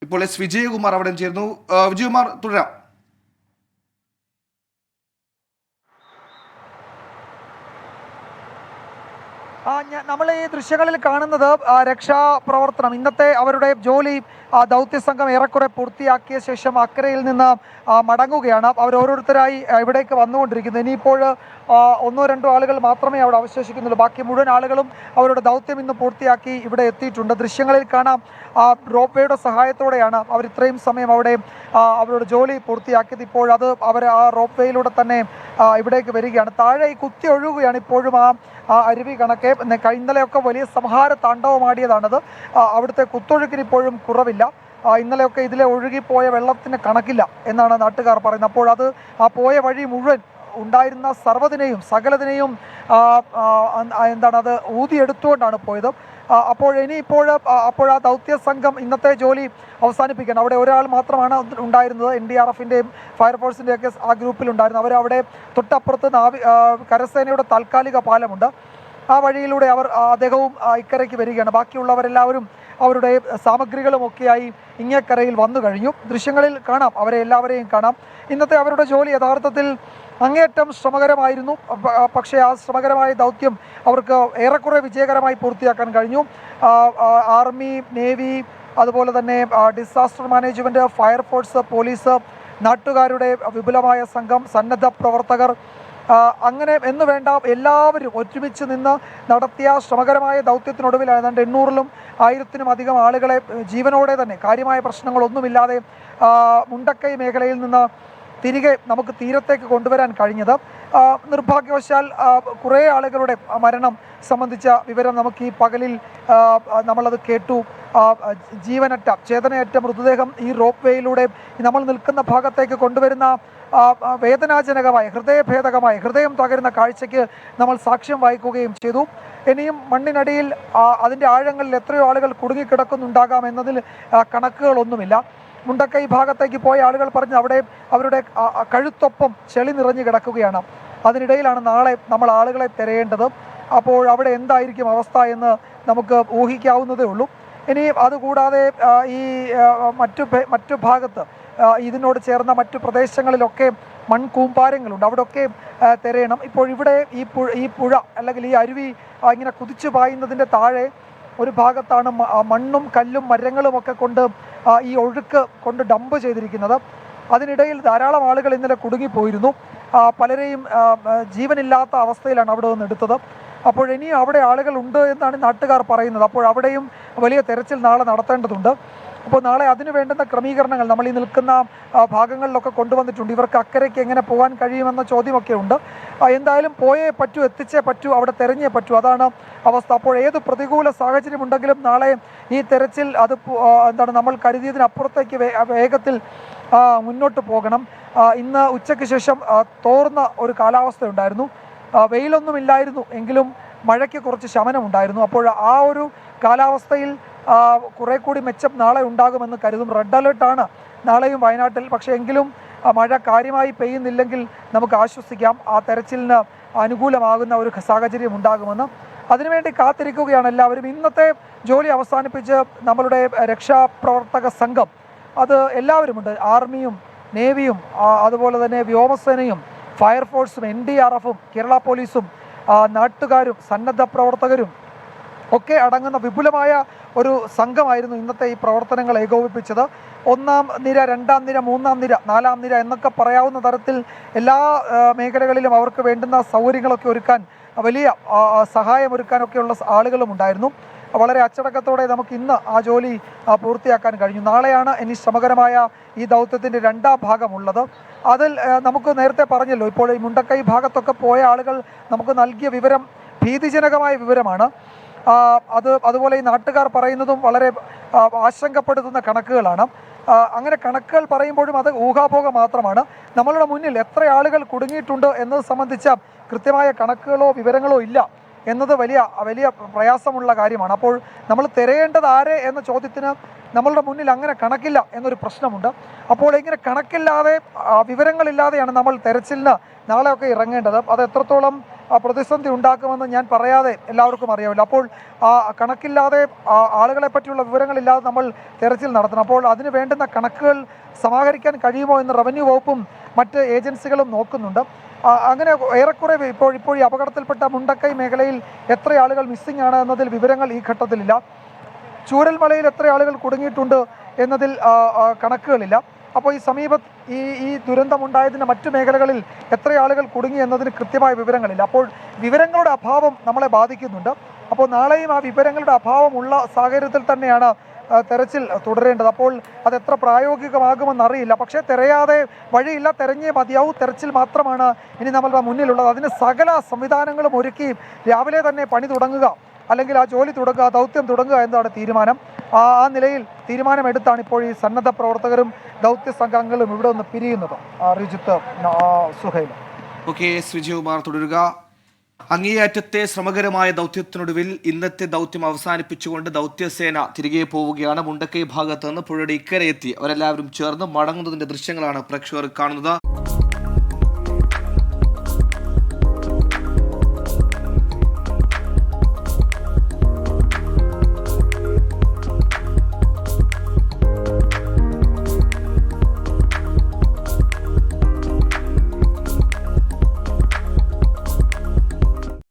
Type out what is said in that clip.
ഇപ്പോൾ എസ് വിജയകുമാർ അവിടെ ചേരുന്നു. വിജയകുമാർ, തുടരാം. നമ്മൾ ഈ ദൃശ്യങ്ങളിൽ കാണുന്നത് രക്ഷാപ്രവർത്തനം, ഇന്നത്തെ അവരുടെ ജോലി ദൗത്യസംഘം ഏറെക്കുറെ പൂർത്തിയാക്കിയ ശേഷം അക്കരയിൽ നിന്ന് മടങ്ങുകയാണ്. അവർ ഓരോരുത്തരായി ഇവിടേക്ക് വന്നുകൊണ്ടിരിക്കുന്നത്. ഇനിയിപ്പോൾ ഒന്നോ രണ്ടോ ആളുകൾ മാത്രമേ അവിടെ അവശേഷിക്കുന്നുള്ളൂ. ബാക്കി മുഴുവൻ ആളുകളും അവരുടെ ദൗത്യം ഇന്ന് പൂർത്തിയാക്കി ഇവിടെ എത്തിയിട്ടുണ്ട്. ദൃശ്യങ്ങളിൽ കാണാം, റോപ്പ് വേയുടെ സഹായത്തോടെയാണ് അവർ ഇത്രയും സമയം അവിടെ അവരുടെ ജോലി പൂർത്തിയാക്കിയത്. ഇപ്പോൾ അത് അവർ ആ റോപ്പ് വേയിലൂടെ തന്നെ ഇവിടേക്ക് വരികയാണ്. താഴെ ഈ കുത്തി ഒഴുകുകയാണ് ഇപ്പോഴും ആ അരുവി കണക്കെ. ഇന്നലെയൊക്കെ വലിയ സംഹാര താണ്ഡവമാടിയതാണത്. അവിടുത്തെ കുത്തൊഴുക്കിന് ഇപ്പോഴും കുറവില്ല. ഇന്നലെയൊക്കെ ഇതിലെ ഒഴുകിപ്പോയ വെള്ളത്തിന് കണക്കില്ല എന്നാണ് നാട്ടുകാർ പറയുന്നത്. അപ്പോൾ അത് ആ പോയ വഴി മുഴുവൻ ഉണ്ടായിരുന്ന സർവ്വതിനെയും സകലതിനെയും അത് ഊതിയെടുത്തുകൊണ്ടാണ് പോയത്. അപ്പോൾ അപ്പോൾ ആ ദൗത്യ സംഘം ഇന്നത്തെ ജോലി അവസാനിപ്പിക്കണം. അവിടെ ഒരാൾ മാത്രമാണ് ഉണ്ടായിരുന്നത്, NDRFിൻ്റെയും ഫയർഫോഴ്സിൻ്റെയൊക്കെ ആ ഗ്രൂപ്പിലുണ്ടായിരുന്നു. അവരവിടെ തൊട്ടപ്പുറത്ത് കരസേനയുടെ താൽക്കാലിക പാലമുണ്ട്, ആ വഴിയിലൂടെ അദ്ദേഹവും ഇക്കരയ്ക്ക് വരികയാണ്. ബാക്കിയുള്ളവരെല്ലാവരും അവരുടെ സാമഗ്രികളുമൊക്കെയായി ഇങ്ങേക്കരയിൽ വന്നു കഴിഞ്ഞു. ദൃശ്യങ്ങളിൽ കാണാം, അവരെ എല്ലാവരെയും കാണാം. ഇന്നത്തെ അവരുടെ ജോലി യഥാർത്ഥത്തിൽ അങ്ങേയറ്റം ശ്രമകരമായിരുന്നു. പക്ഷേ ആ ശ്രമകരമായ ദൗത്യം അവർക്ക് ഏറെക്കുറെ വിജയകരമായി പൂർത്തിയാക്കാൻ കഴിഞ്ഞു. ആർമി, നേവി, അതുപോലെ തന്നെ ഡിസാസ്റ്റർ മാനേജ്മെൻറ്റ്, ഫയർഫോഴ്സ്, പോലീസ്, നാട്ടുകാരുടെ വിപുലമായ സംഘം, സന്നദ്ധ പ്രവർത്തകർ, അങ്ങനെ എന്ന് വേണ്ട എല്ലാവരും ഒരുമിച്ച് നിന്ന് നടത്തിയ ശ്രമകരമായ ദൗത്യത്തിനൊടുവിൽ ഏതാണ്ട് 800-ലും 1000-നും അധികം ആളുകളെ ജീവനോടെ തന്നെ കാര്യമായ പ്രശ്നങ്ങളൊന്നുമില്ലാതെ മുണ്ടക്കൈ മേഖലയിൽ നിന്ന് തിരികെ നമുക്ക് തീരത്തേക്ക് കൊണ്ടുവരാൻ കഴിഞ്ഞത്. നിർഭാഗ്യവശാൽ കുറേ ആളുകളുടെ മരണം സംബന്ധിച്ച വിവരം നമുക്ക് ഈ പകലിൽ നമ്മളത് കേട്ടു. ജീവനറ്റ ചേതനയറ്റ മൃതദേഹം ഈ റോപ്പ് വേയിലൂടെ നമ്മൾ നിൽക്കുന്ന ഭാഗത്തേക്ക് കൊണ്ടുവരുന്ന വേദനാജനകമായ, ഹൃദയഭേദകമായ, ഹൃദയം തകരുന്ന കാഴ്ചയ്ക്ക് നമ്മൾ സാക്ഷ്യം വഹിക്കുകയും ചെയ്തു. ഇനിയും മണ്ണിനടിയിൽ അതിൻ്റെ ആഴങ്ങളിൽ എത്രയോ ആളുകൾ കുടുങ്ങിക്കിടക്കുന്നുണ്ടാകാം എന്നതിൽ കണക്കുകളൊന്നുമില്ല. മുണ്ടക്കൈ ഭാഗത്തേക്ക് പോയ ആളുകൾ പറഞ്ഞ് അവിടെ അവരുടെ കഴുത്തൊപ്പം ചെളി നിറഞ്ഞു കിടക്കുകയാണ്. അതിനിടയിലാണ് നാളെ നമ്മൾ ആളുകളെ തിരയേണ്ടത്. അപ്പോൾ അവിടെ എന്തായിരിക്കും അവസ്ഥ എന്ന് നമുക്ക് ഊഹിക്കാവുന്നതേ ഉള്ളൂ. ഇനി അതുകൂടാതെ ഈ മറ്റു ഭാഗത്ത് ഇതിനോട് ചേർന്ന മറ്റു പ്രദേശങ്ങളിലൊക്കെ മൺകൂമ്പാരങ്ങളുണ്ട്, അവിടെയൊക്കെ തിരയണം. ഇപ്പോൾ ഇവിടെ ഈ പുഴ അല്ലെങ്കിൽ ഈ അരുവി ഇങ്ങനെ കുതിച്ചു പായുന്നതിൻ്റെ താഴെ ഒരു ഭാഗത്താണ് മണ്ണും കല്ലും മരങ്ങളും ഒക്കെ കൊണ്ട് ഈ ഒഴുക്ക് കൊണ്ട് ഡംപ് ചെയ്തിരിക്കുന്നത്. അതിനിടയിൽ ധാരാളം ആളുകൾ ഇന്നലെ കുടുങ്ങിപ്പോയിരുന്നു. പലരെയും ജീവനില്ലാത്ത അവസ്ഥയിലാണ് അവിടെ നിന്ന് എടുത്തത്. അപ്പോൾ ഇനി അവിടെ ആളുകൾ ഉണ്ട് എന്നാണ് നാട്ടുകാർ പറയുന്നത്. അപ്പോൾ അവിടെയും വലിയ തെരച്ചിൽ നാളെ നടത്തേണ്ടതുണ്ട്. അപ്പോൾ നാളെ അതിന് വേണ്ടുന്ന ക്രമീകരണങ്ങൾ നമ്മൾ ഈ നിൽക്കുന്ന ഭാഗങ്ങളിലൊക്കെ കൊണ്ടുവന്നിട്ടുണ്ട്. ഇവർക്ക് അക്കരയ്ക്ക് എങ്ങനെ പോകാൻ കഴിയുമെന്ന ചോദ്യമൊക്കെ ഉണ്ട്. എന്തായാലും പോയേ പറ്റൂ, എത്തിച്ചേ പറ്റൂ, അവിടെ തെരഞ്ഞേ പറ്റൂ, അതാണ് അവസ്ഥ. അപ്പോൾ ഏത് പ്രതികൂല സാഹചര്യം ഉണ്ടെങ്കിലും നാളെ ഈ തെരച്ചിൽ നമ്മൾ കരുതിയതിനപ്പുറത്തേക്ക് വേഗത്തിൽ മുന്നോട്ട് പോകണം. ഇന്ന് ഉച്ചയ്ക്ക് ശേഷം തോർന്ന ഒരു കാലാവസ്ഥ ഉണ്ടായിരുന്നു, വെയിലൊന്നുമില്ലായിരുന്നു, എങ്കിലും മഴയ്ക്ക് കുറച്ച് ശമനമുണ്ടായിരുന്നു. അപ്പോൾ ആ ഒരു കാലാവസ്ഥയിൽ കുറെ കൂടി മെച്ചം നാളെ ഉണ്ടാകുമെന്ന് കരുതും. റെഡ് അലേർട്ടാണ് നാളെയും വയനാട്ടിൽ. പക്ഷേ എങ്കിലും മഴ കാര്യമായി പെയ്യുന്നില്ലെങ്കിൽ നമുക്ക് ആശ്വസിക്കാം, ആ തെരച്ചിലിന് അനുകൂലമാകുന്ന ഒരു സാഹചര്യം ഉണ്ടാകുമെന്ന്. അതിനുവേണ്ടി കാത്തിരിക്കുകയാണ് എല്ലാവരും. ഇന്നത്തെ ജോലി അവസാനിപ്പിച്ച് നമ്മളുടെ രക്ഷാപ്രവർത്തക സംഘം അത് എല്ലാവരുമുണ്ട്. ആർമിയും നേവിയും അതുപോലെ തന്നെ വ്യോമസേനയും ഫയർഫോഴ്സും NDRFും കേരള പോലീസും നാട്ടുകാരും സന്നദ്ധ പ്രവർത്തകരും ഒക്കെ അടങ്ങുന്ന വിപുലമായ ഒരു സംഘമായിരുന്നു ഇന്നത്തെ ഈ പ്രവർത്തനങ്ങൾ ഏകോപിപ്പിച്ചത്. 1ാം നിര, 2ാം നിര, 3ാം നിര, 4ാം നിര എന്നൊക്കെ പറയാവുന്ന തരത്തിൽ എല്ലാ മേഖലകളിലും അവർക്ക് വേണ്ടുന്ന സൗകര്യങ്ങളൊക്കെ ഒരുക്കാൻ, വലിയ സഹായമൊരുക്കാനൊക്കെയുള്ള ആളുകളും ഉണ്ടായിരുന്നു. വളരെ അച്ചടക്കത്തോടെ നമുക്ക് ഇന്ന് ആ ജോലി പൂർത്തിയാക്കാൻ കഴിഞ്ഞു. നാളെയാണ് ഇനി ശ്രമകരമായ ഈ ദൗത്യത്തിൻ്റെ 2ാം ഭാഗമുള്ളത്. അതിൽ നമുക്ക് നേരത്തെ പറഞ്ഞല്ലോ, ഇപ്പോൾ ഈ മുണ്ടക്കൈ ഭാഗത്തൊക്കെ പോയ ആളുകൾ നമുക്ക് നൽകിയ വിവരം ഭീതിജനകമായ വിവരമാണ്. അതുപോലെ ഈ നാട്ടുകാർ പറയുന്നതും വളരെ ആശങ്കപ്പെടുത്തുന്ന കണക്കുകളാണ്. അങ്ങനെ കണക്കുകൾ പറയുമ്പോഴും അത് ഊഹാപോഹം മാത്രമാണ്. നമ്മളുടെ മുന്നിൽ എത്ര ആളുകൾ കുടുങ്ങിയിട്ടുണ്ട് എന്നത് സംബന്ധിച്ച കൃത്യമായ കണക്കുകളോ വിവരങ്ങളോ ഇല്ല. എന്നത് വലിയ വലിയ പ്രയാസമുള്ള കാര്യമാണ്. അപ്പോൾ നമ്മൾ തിരയേണ്ടത് ആരെ എന്ന ചോദ്യത്തിന് നമ്മളുടെ മുന്നിൽ അങ്ങനെ കണക്കില്ല എന്നൊരു പ്രശ്നമുണ്ട്. അപ്പോൾ ഇങ്ങനെ കണക്കില്ലാതെ വിവരങ്ങളില്ലാതെയാണ് നമ്മൾ തെരച്ചിലിന് നാളെയൊക്കെ ഇറങ്ങേണ്ടത്. അത് എത്രത്തോളം പ്രതിസന്ധി ഉണ്ടാക്കുമെന്ന് ഞാൻ പറയാതെ എല്ലാവർക്കും അറിയാമല്ലോ. അപ്പോൾ കണക്കില്ലാതെ ആളുകളെ പറ്റിയുള്ള വിവരങ്ങളില്ലാതെ നമ്മൾ തെരച്ചിൽ നടത്തണം. അപ്പോൾ അതിന് വേണ്ടുന്ന കണക്കുകൾ സമാഹരിക്കാൻ കഴിയുമോ എന്ന് റവന്യൂ വകുപ്പും മറ്റ് ഏജൻസികളും നോക്കുന്നുണ്ട്. അങ്ങനെ ഏറെക്കുറെ ഇപ്പോൾ ഈ അപകടത്തിൽപ്പെട്ട മുണ്ടക്കൈ മേഖലയിൽ എത്ര ആളുകൾ മിസ്സിംഗ് ആണ് എന്നതിൽ വിവരങ്ങൾ ഈ ഘട്ടത്തിലില്ല. ചൂരൽമലയിൽ എത്ര ആളുകൾ കുടുങ്ങിയിട്ടുണ്ട് എന്നതിൽ കണക്കുകളില്ല. അപ്പോൾ ഈ ഈ ദുരന്തമുണ്ടായതിൻ്റെ മറ്റു മേഖലകളിൽ എത്ര ആളുകൾ കുടുങ്ങി എന്നതിന് കൃത്യമായ വിവരങ്ങളില്ല. അപ്പോൾ വിവരങ്ങളുടെ അഭാവം നമ്മളെ ബാധിക്കുന്നുണ്ട്. അപ്പോൾ നാളെയും ആ വിവരങ്ങളുടെ അഭാവമുള്ള സാഹചര്യത്തിൽ തന്നെയാണ് തെരച്ചിൽ തുടരേണ്ടത്. അപ്പോൾ അതെത്ര പ്രായോഗികമാകുമെന്നറിയില്ല. പക്ഷേ തിരയാതെ വഴിയില്ല, തെരഞ്ഞേ മതിയാവും. തെരച്ചിൽ മാത്രമാണ് ഇനി നമ്മളുടെ മുന്നിലുള്ളത്. അതിന് സകല സംവിധാനങ്ങളും ഒരുക്കി രാവിലെ തന്നെ പണി തുടങ്ങുക, അല്ലെങ്കിൽ ആ ജോലി തുടങ്ങുക, ദൗത്യം തുടങ്ങുക എന്നതാണ് തീരുമാനം. ആ നിലയിൽ തീരുമാനമെടുത്താണ് ഇപ്പോൾ ഈ സന്നദ്ധ പ്രവർത്തകരും ദൗത്യ സംഘങ്ങളും ഇവിടെ നിന്ന് പിരിയുന്നത്. റിജിത്ത്, സുഹൈൽ. ഓക്കെ, വിജയകുമാർ തുടരുക. അങ്ങേയറ്റത്തെ ശ്രമകരമായ ദൗത്യത്തിനൊടുവിൽ ഇന്നത്തെ ദൗത്യം അവസാനിപ്പിച്ചുകൊണ്ട് ദൗത്യസേന തിരികെ പോവുകയാണ്. മുണ്ടക്കൈ ഭാഗത്ത് നിന്ന് പുഴയുടെ ഇക്കരെ എത്തി അവരെല്ലാവരും ചേർന്ന് മടങ്ങുന്നതിന്റെ ദൃശ്യങ്ങളാണ് പ്രേക്ഷകർ കാണുന്നത്.